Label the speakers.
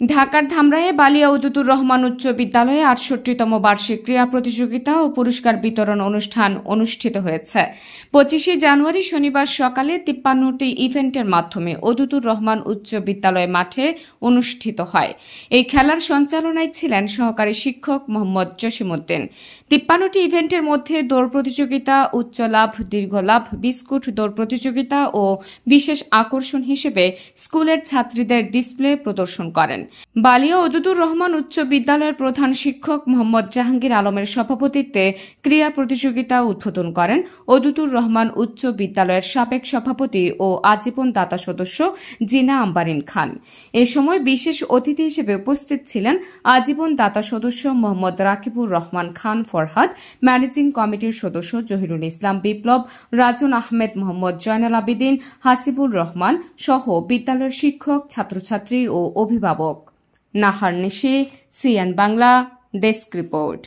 Speaker 1: ঢাকার ধামরাইয়ে বালিয়া উদুতুর রহমান উচ্চ বিদ্যালয়ে ৬৮তম বার্ষিক ক্রীড়া প্রতিযোগিতা ও পুরস্কার বিতরণ অনুষ্ঠান অনুষ্ঠিত হয়েছে। ২৫শে জানুয়ারি শনিবার সকালে ৫৩টি ইভেন্টের মাধ্যমে উদুতুর রহমান উচ্চ বিদ্যালয় মাঠে অনুষ্ঠিত হয়। এই খেলার সঞ্চালনায় ছিলেন সহকারী শিক্ষক মোহাম্মদ জসিমউদ্দিন। ৫৩টি ইভেন্টের মধ্যে দৌড় প্রতিযোগিতা, উচ্চ লাভ, দীর্ঘ লাভ, বিস্কুট দৌড় প্রতিযোগিতা ও বিশেষ আকর্ষণ হিসেবে স্কুলের ছাত্রীদের ডিসপ্লে প্রদর্শন করেন। বালিয়া উদুতুর রহমান উচ্চ বিদ্যালয়ের প্রধান শিক্ষক মোহাম্মদ জাহাঙ্গীর আলমের সভাপতিত্বে ক্রীড়া প্রতিযোগিতা উদ্বোধন করেন উদুতুর রহমান উচ্চ বিদ্যালয়ের সাবেক সভাপতি ও আজীবন দাতা সদস্য জিনা আম্বারিন খান। এ সময় বিশেষ অতিথি হিসেবে উপস্থিত ছিলেন আজীবন দাতা সদস্য মোহাম্মদ রাকিবুর রহমান খান ফরহাদ, ম্যানেজিং কমিটির সদস্য জহিরুল ইসলাম বিপ্লব, রাজন আহমেদ, মোহাম্মদ জয়নাল আবেদিন, হাসিবুর রহমান সহ বিদ্যালয়ের শিক্ষক, ছাত্রছাত্রী ও অভিভাবক। নাহার নিশি, সিএন বাংলা, ডেস্ক রিপোর্ট।